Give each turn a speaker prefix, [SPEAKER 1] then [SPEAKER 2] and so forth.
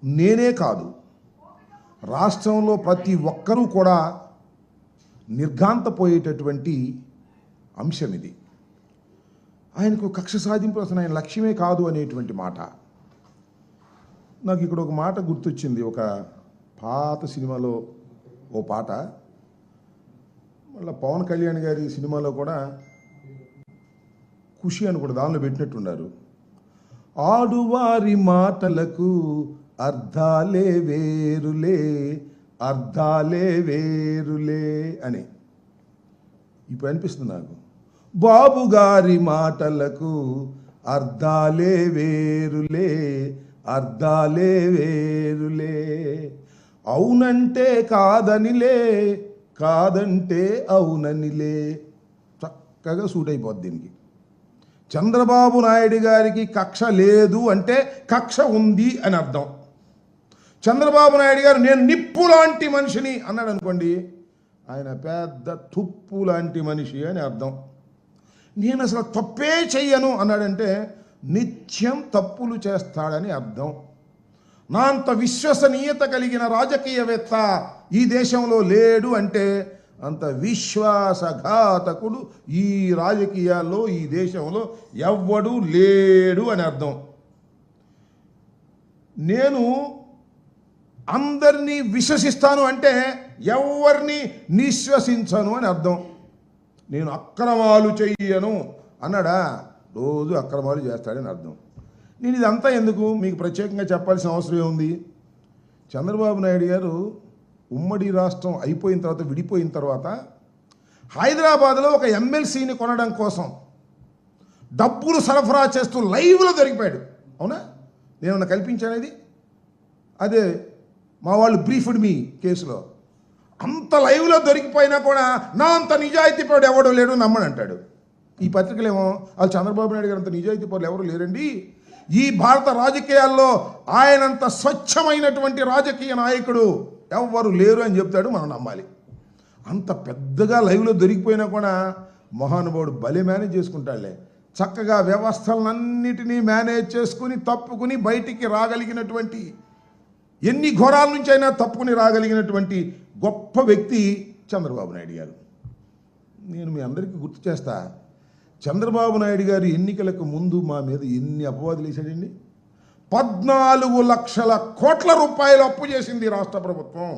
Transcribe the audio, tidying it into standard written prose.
[SPEAKER 1] నేనే కాదు, రాష్ట్రంలో ప్రతి ఒక్కరూ కూడా నిర్ఘాంతపోయేటటువంటి అంశం ఇది. ఆయనకు కక్ష సాధింపు అసలు ఆయన లక్ష్యమే కాదు అనేటువంటి మాట. నాకు ఇక్కడ ఒక మాట గుర్తొచ్చింది. ఒక పాత సినిమాలో ఓ పాట, మళ్ళీ పవన్ కళ్యాణ్ గారి సినిమాలో కూడా ఖుషి అని కూడా దానిలో పెట్టినట్టున్నారు. ఆడువారి మాటలకు అర్థాలే వేరులే, అర్థాలే వేరులే అని ఇప్పుడు అనిపిస్తుంది నాకు. బాబు గారి మాటలకు అర్థాలే వేరులే, అర్థాలే వేరులే. అవునంటే కాదనిలే, కాదంటే అవుననిలే. చక్కగా సూట్ అయిపోద్ది దీనికి. చంద్రబాబు నాయుడు గారికి కక్ష లేదు అంటే కక్ష ఉంది అని అర్థం. చంద్రబాబు నాయుడు గారు నేను నిప్పు లాంటి మనిషిని అన్నాడు అనుకోండి, ఆయన పెద్ద తుప్పు లాంటి మనిషి అని అర్థం. నేను అసలు తప్పే చెయ్యను అన్నాడంటే నిత్యం తప్పులు చేస్తాడని అర్థం. నా అంత విశ్వసనీయత కలిగిన రాజకీయవేత్త ఈ దేశంలో లేడు అంటే అంత విశ్వాసఘాతకుడు ఈ రాజకీయాల్లో ఈ దేశంలో ఎవ్వడూ లేడు అని అర్థం. నేను అందరినీ విశ్వసిస్తాను అంటే ఎవరిని నిశ్వసించను అని అర్థం. నేను అక్రమాలు చెయ్యను అన్నాడా, రోజు అక్రమాలు చేస్తాడని అర్థం. నేను ఇదంతా ఎందుకు మీకు ప్రత్యేకంగా చెప్పాల్సిన అవసరం ఏముంది? చంద్రబాబు నాయుడు గారు ఉమ్మడి రాష్ట్రం అయిపోయిన తర్వాత, విడిపోయిన తర్వాత హైదరాబాద్లో ఒక ఎమ్మెల్సీని కొనడం కోసం డబ్బులు సరఫరా చేస్తూ లైవ్లో దొరికిపోయాడు. అవునా? నేనన్నా కల్పించానేది? అదే మా వాళ్ళు బ్రీఫ్డ్ మీ కేసులో అంత లైవ్లో దొరికిపోయినా కూడా నా అంత నిజాయితీ పరుడు ఎవడో లేడు నమ్మని అంటాడు. ఈ పత్రికలేమో వాళ్ళు చంద్రబాబు నాయుడు గారు అంత నిజాయితీ పరులు ఎవరు లేరండి, ఈ భారత రాజకీయాల్లో ఆయనంత స్వచ్ఛమైనటువంటి రాజకీయ నాయకుడు ఎవ్వరు లేరు అని చెప్తాడు. మనం నమ్మాలి. అంత పెద్దగా లైవ్లో దొరికిపోయినా కూడా మహానుభావుడు భలే మేనేజ్ చేసుకుంటాడులే. చక్కగా వ్యవస్థలన్నిటినీ మేనేజ్ చేసుకుని తప్పుకుని బయటికి రాగలిగినటువంటి, ఎన్ని ఘోరాల నుంచి అయినా తప్పుకుని రాగలిగినటువంటి గొప్ప వ్యక్తి చంద్రబాబు నాయుడు గారు. నేను మీ అందరికీ గుర్తు చేస్తా, చంద్రబాబు నాయుడు గారు ఎన్నికలకు ముందు మా మీద ఎన్ని అపవాదులు వేశాడండి. 14 లక్షల కోట్ల రూపాయలు అప్పు చేసింది రాష్ట్ర ప్రభుత్వం.